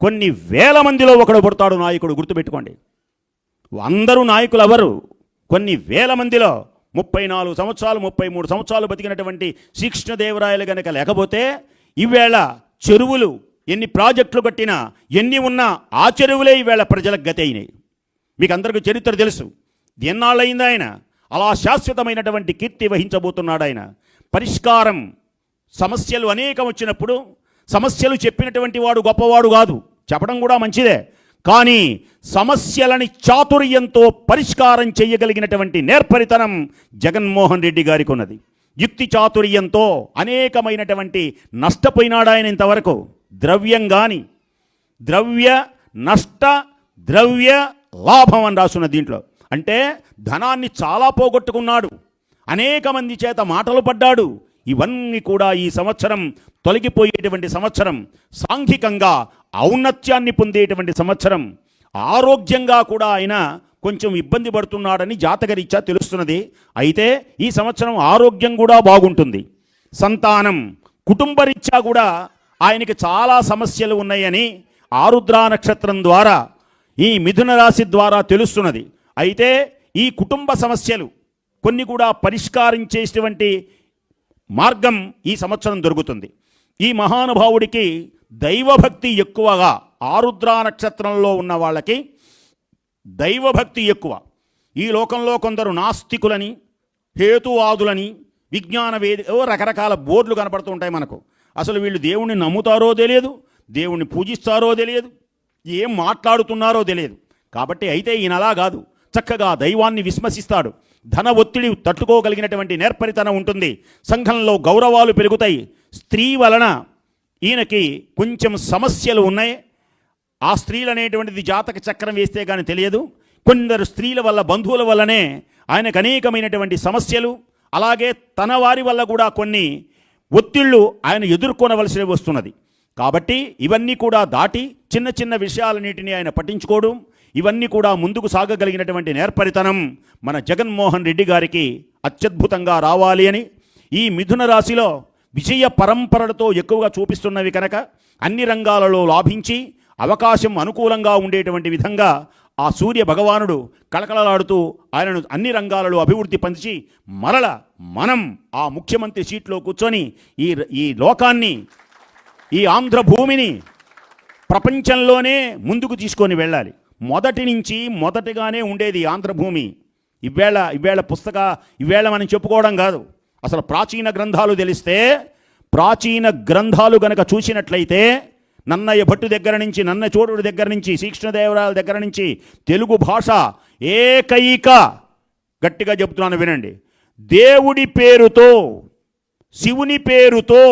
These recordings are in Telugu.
కొన్ని వేల మందిలో ఒకడు పుడతాడు నాయకుడు. గుర్తుపెట్టుకోండి. అందరూ నాయకులు ఎవరు? కొన్ని వేల మందిలో 34 సంవత్సరాలు 33 సంవత్సరాలు బతికినటువంటి శ్రీకృష్ణదేవరాయలు గనక లేకపోతే ఈవేళ చెరువులు ఎన్ని ప్రాజెక్టులు కట్టినా ఎన్ని ఉన్నా ఆ చెరువులే ఈవేళ ప్రజలకు గతి అయినాయి. మీకు అందరికీ చరిత్ర తెలుసు. ఎన్నాళ్ళయింది ఆయన అలా శాశ్వతమైనటువంటి కీర్తి వహించబోతున్నాడు ఆయన. పరిష్కారం సమస్యలు అనేకం వచ్చినప్పుడు సమస్యలు చెప్పినటువంటి వాడు గొప్పవాడు కాదు, చెప్పడం కూడా మంచిదే. కానీ సమస్యలని చాతుర్యంతో పరిష్కారం చేయగలిగినటువంటి నేర్పరితనం జగన్మోహన్ రెడ్డి గారికి ఉన్నది. యుక్తి చాతుర్యంతో అనేకమైనటువంటి నష్టపోయినాడు ఆయన ఇంతవరకు. ద్రవ్యం కానీ ద్రవ్య నష్ట ద్రవ్య లాభం అని రాసున్న దీంట్లో. అంటే ధనాన్ని చాలా పోగొట్టుకున్నాడు, అనేక మంది చేత మాటలు పడ్డాడు. ఇవన్నీ కూడా ఈ సంవత్సరం తొలగిపోయేటువంటి సంవత్సరం, సాంఘికంగా ఔన్నత్యాన్ని పొందేటువంటి సంవత్సరం. ఆరోగ్యంగా కూడా ఆయన కొంచెం ఇబ్బంది పడుతున్నాడని జాతకరీత్యా తెలుస్తున్నది. అయితే ఈ సంవత్సరం ఆరోగ్యం కూడా బాగుంటుంది. సంతానం కుటుంబరీత్యా కూడా ఆయనకి చాలా సమస్యలు ఉన్నాయని ఆరుద్రా నక్షత్రం ద్వారా ఈ మిథున రాశి ద్వారా తెలుస్తున్నది. అయితే ఈ కుటుంబ సమస్యలు కొన్ని కూడా పరిష్కరించేటువంటి మార్గం ఈ సంవత్సరం దొరుకుతుంది. ఈ మహానుభావుడికి దైవభక్తి ఎక్కువగా, ఆరుద్రా నక్షత్రంలో ఉన్న వాళ్ళకి దైవభక్తి ఎక్కువ. ఈ లోకంలో కొందరు నాస్తికులని, హేతువాదులని, విజ్ఞాన రకరకాల బోర్డులు కనపడుతూ ఉంటాయి మనకు. అసలు వీళ్ళు దేవుణ్ణి నమ్ముతారో తెలియదు, దేవుణ్ణి పూజిస్తారో తెలియదు, ఏం మాట్లాడుతున్నారో తెలియదు. కాబట్టి అయితే ఈయన అలా కాదు, చక్కగా దైవాన్ని విశ్వసిస్తాడు. ధన ఒత్తిడి తట్టుకోగలిగినటువంటి నేర్పరితనం ఉంటుంది. సంఘంలో గౌరవాలు పెరుగుతాయి. స్త్రీ వలన ఈయనకి కొంచెం సమస్యలు ఉన్నాయి. ఆ స్త్రీలు అనేటువంటిది జాతక చక్రం వేస్తే కానీ తెలియదు. కొందరు స్త్రీల వల్ల, బంధువుల వల్లనే ఆయనకు అనేకమైనటువంటి సమస్యలు, అలాగే తన వారి వల్ల కూడా కొన్ని ఒత్తిళ్లు ఆయన ఎదుర్కొనవలసి వస్తున్నది. కాబట్టి ఇవన్నీ కూడా దాటి చిన్న చిన్న విషయాలన్నిటినీ ఆయన పట్టించుకోవడం, ఇవన్నీ కూడా ముందుకు సాగగలిగినటువంటి నేర్పరితనం మన జగన్మోహన్ రెడ్డి గారికి అత్యద్భుతంగా రావాలి అని, ఈ మిథున రాశిలో విజయ పరంపరలతో ఎక్కువగా చూపిస్తున్నవి కనుక అన్ని రంగాలలో లాభించి అవకాశం అనుకూలంగా ఉండేటువంటి విధంగా ఆ సూర్య భగవానుడు కళకళలాడుతూ ఆయనను అన్ని రంగాలలో అభివృద్ధి పంచి మరల మనం ఆ ముఖ్యమంత్రి సీట్లో కూర్చొని ఈ లోకాన్ని, ఈ ఆంధ్ర భూమిని ప్రపంచంలోనే ముందుకు తీసుకొని వెళ్ళాలి. మొదటి నుంచి మొదటిగానే ఉండేది ఆంధ్రభూమి. ఇవేళ మనం చెప్పుకోవడం కాదు. అసలు ప్రాచీన గ్రంథాలు తెలిస్తే, ప్రాచీన గ్రంథాలు గనక చూసినట్లయితే నన్నయ్య భట్టు దగ్గర నుంచి, నన్న చోడుడి దగ్గర నుంచి, శ్రీకృష్ణదేవరాయల దగ్గర నుంచి తెలుగు భాష ఏకైక, గట్టిగా చెప్తున్నాను వినండి, దేవుడి పేరుతో, శివుని పేరుతో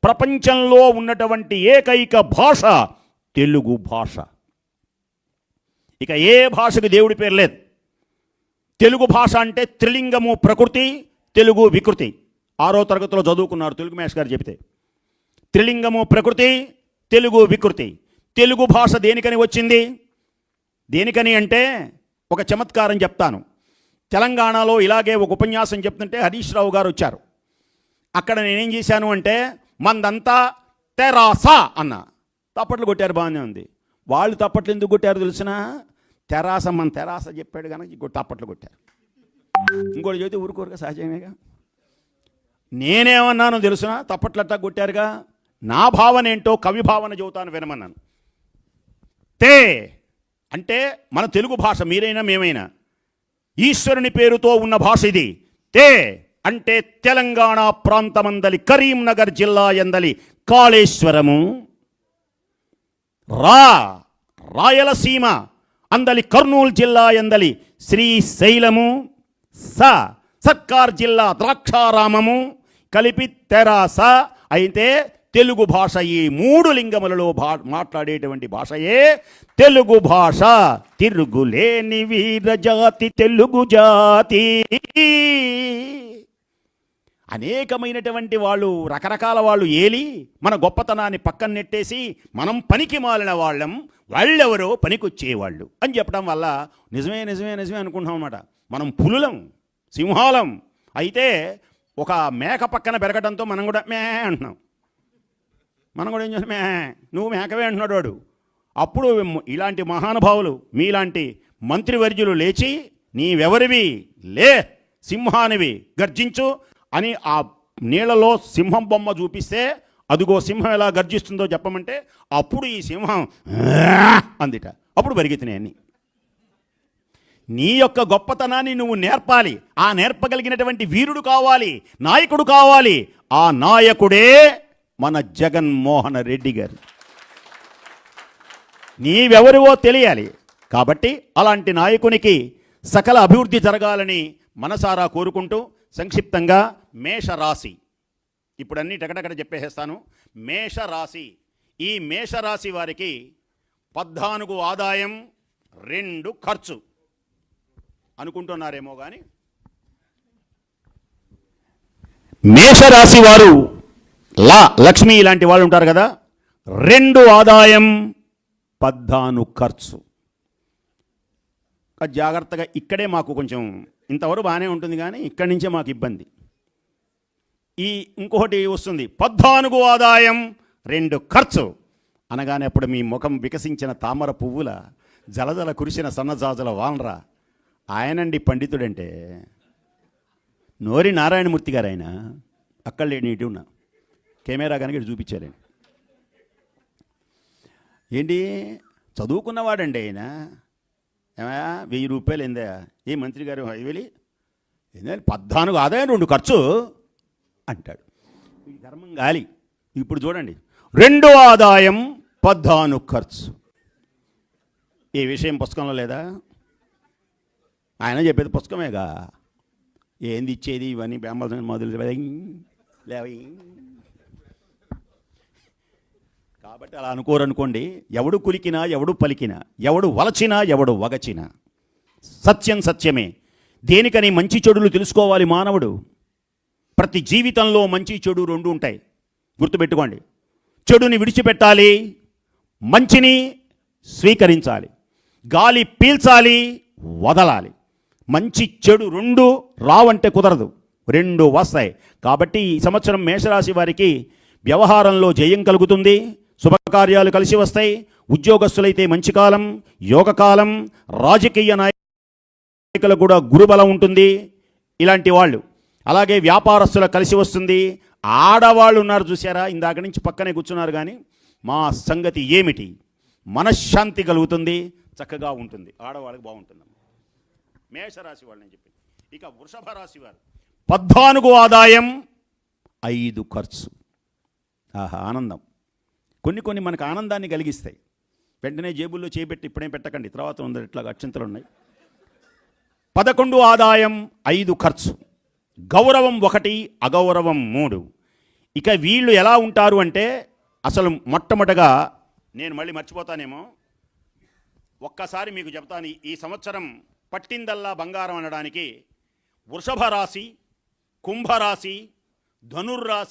ప్రపంచంలో ఉన్నటువంటి ఏకైక భాష తెలుగు భాష. ఇక ఏ భాషకు దేవుడి పేరు లేదు. తెలుగు భాష అంటే త్రిలింగము ప్రకృతి, తెలుగు వికృతి. 6వ తరగతిలో చదువుకున్నారు తెలుగు మేష్ గారు చెబితే. త్రిలింగము ప్రకృతి, తెలుగు వికృతి. తెలుగు భాష దేనికని వచ్చింది? దేనికని అంటే ఒక చమత్కారం చెప్తాను. తెలంగాణలో ఇలాగే ఒక ఉపన్యాసం చెప్తుంటే హరీష్ రావు గారు వచ్చారు. అక్కడ నేనేం చేశాను అంటే, మందంతా తెరాస అన్న. తప్పట్లు కొట్టారు, బాగానే ఉంది. వాళ్ళు తప్పట్లు ఎందుకు కొట్టారు తెలిసిన? తెరాస, మన తెరాస చెప్పాడు కనుక తప్పట్లు కొట్టారు. ఇంకోటి చెబితే ఊరుకోరుగా, సహజమేగా. నేనేమన్నానో తెలుసిన? తప్పట్లట్టా కొట్టారుగా. నా భావన ఏంటో కవి భావన చెబుతాను వినమన్నాను. తే అంటే మన తెలుగు భాష, మీరైనా మేమైనా ఈశ్వరుని పేరుతో ఉన్న భాష ఇది. తే అంటే తెలంగాణ ప్రాంతమందలి కరీంనగర్ జిల్లా ఎందలి కాళేశ్వరము, రాయలసీమ అందలి కర్నూలు జిల్లా ఎందలి శ్రీశైలము, సర్కార్ జిల్లా ద్రాక్షారామము కలిపి తెరాస. అయితే తెలుగు భాష ఈ 3 లింగములలో మాట్లాడేటువంటి భాషయే తెలుగు భాష. తిరుగులేని వీరజాతి తెలుగు జాతి. అనేకమైనటువంటి వాళ్ళు, రకరకాల వాళ్ళు ఏలి మన గొప్పతనాన్ని పక్కన నెట్టేసి మనం పనికి మాలిన వాళ్ళం, వాళ్ళెవరో పనికొచ్చేవాళ్ళు అని చెప్పడం వల్ల నిజమే నిజమే నిజమే అనుకుంటాం అన్నమాట. మనం పులులం, సింహాలం. అయితే ఒక మేక పక్కన పెరగడంతో మనం కూడా మే అంటున్నాం. మనం కూడా ఏం చేస్తాం? నువ్వు మేకవే అంటున్నాడు వాడు. అప్పుడు ఇలాంటి మహానుభావులు మీలాంటి మంత్రివర్యులు లేచి నీవెవరివి, లే సింహానివి గర్జించు అని ఆ నీళ్ళలో సింహం బొమ్మ చూపిస్తే అదిగో సింహం ఎలా గర్జిస్తుందో చెప్పమంటే అప్పుడు ఈ సింహం అందిట. అప్పుడు పరిగెత్తినాయన్ని. నీ యొక్క గొప్పతనాన్ని నువ్వు నేర్పాలి. ఆ నేర్పగలిగినటువంటి వీరుడు కావాలి, నాయకుడు కావాలి. ఆ నాయకుడే మన జగన్మోహన్ రెడ్డి గారు. నీవెవరివో తెలియాలి. కాబట్టి అలాంటి నాయకునికి సకల అభివృద్ధి జరగాలని మనసారా కోరుకుంటూ సంక్షిప్తంగా మేషరాశి, ఇప్పుడు అన్నీ టకటకట చెప్పేసేస్తాను. మేషరాశి, ఈ మేషరాశి వారికి 14 ఆదాయం 2 ఖర్చు అనుకుంటున్నారేమో కానీ మేషరాశి వారు లక్ష్మి ఇలాంటి వాళ్ళు ఉంటారు కదా, 2 ఆదాయం 14 ఖర్చు. జాగ్రత్తగా ఇక్కడే మాకు కొంచెం ఇంతవరకు బాగానే ఉంటుంది కానీ ఇక్కడి నుంచే మాకు ఇబ్బంది. ఈ ఇంకొకటి వస్తుంది 14 ఆదాయం 2 ఖర్చు అనగానే అప్పుడు మీ ముఖం వికసించిన తామర పువ్వుల జలజల కురిసిన సన్నజాజల వానరా. ఆయనండి పండితుడంటే నోరి నారాయణమూర్తి గారు. ఆయన అక్కడ లేని ఇటు ఉన్నా కెమెరా కనుక ఇటు చూపించారండి. ఏంటి చదువుకున్నవాడండి ఆయన. ఏమయ్యా 1000 రూపాయలు ఏందా ఏ మంత్రి గారు 5,000 ఏందని 14 ఆదాయం 2 ఖర్చు అంటాడు. ఈ ధర్మం గాలి. ఇప్పుడు చూడండి 2 ఆదాయం 14 ఖర్చు. ఈ విషయం పుస్తకంలో లేదా? ఆయన చెప్పేది పుస్తకమేగా. ఏంది ఇచ్చేది ఇవన్నీ బేంబల్ మొదలు లేవై. కాబట్టి అలా అనుకోరనుకోండి. ఎవడు కులికినా, ఎవడు పలికినా, ఎవడు వలచినా, ఎవడు వగచినా సత్యం సత్యమే. దేనికని మంచి చెడులు తెలుసుకోవాలి మానవుడు. ప్రతి జీవితంలో మంచి చెడు 2 ఉంటాయి, గుర్తుపెట్టుకోండి. చెడుని విడిచిపెట్టాలి, మంచిని స్వీకరించాలి. గాలి పీల్చాలి, వదలాలి. మంచి చెడు 2 రావంటే కుదరదు, 2 వస్తాయి. కాబట్టి ఈ సంవత్సరం మేషరాశి వారికి వ్యవహారంలో జయం కలుగుతుంది, శుభకార్యాలు కలిసి వస్తాయి. ఉద్యోగస్తులైతే మంచి కాలం, యోగకాలం. రాజకీయ నాయకులకు కూడా గురుబలం ఉంటుంది ఇలాంటి వాళ్ళు. అలాగే వ్యాపారస్తులకు కలిసి వస్తుంది. ఆడవాళ్ళు ఉన్నారు చూసారా, ఇందాక నుంచి పక్కనే కూర్చున్నారు. కానీ మా సంగతి ఏమిటి, మనశ్శాంతి కలుగుతుంది, చక్కగా ఉంటుంది, ఆడవాళ్ళకి బాగుంటుంది. మేషరాశి వాళ్ళు నేను చెప్పింది. ఇక వృషభ రాశి వారు 14 ఆదాయం 5 ఖర్చు. ఆహా, ఆనందం. కొన్ని మనకు ఆనందాన్ని కలిగిస్తాయి. వెంటనే జేబుల్లో చేపెట్టి ఇప్పుడేం పెట్టకండి, తర్వాత ఉంది ఇట్లా అక్షంతలు ఉన్నాయి. 11 ఆదాయం 5 ఖర్చు. గౌరవం 1, అగౌరవం 3. ఇక వీళ్ళు ఎలా ఉంటారు అంటే అసలు మొట్టమొదటగా నేను మళ్ళీ మర్చిపోతానేమో, ఒక్కసారి మీకు చెప్తాను. ఈ సంవత్సరం పట్టిందల్లా బంగారం అనడానికి వృషభ రాశి, కుంభరాశి, ధనుర్రాశి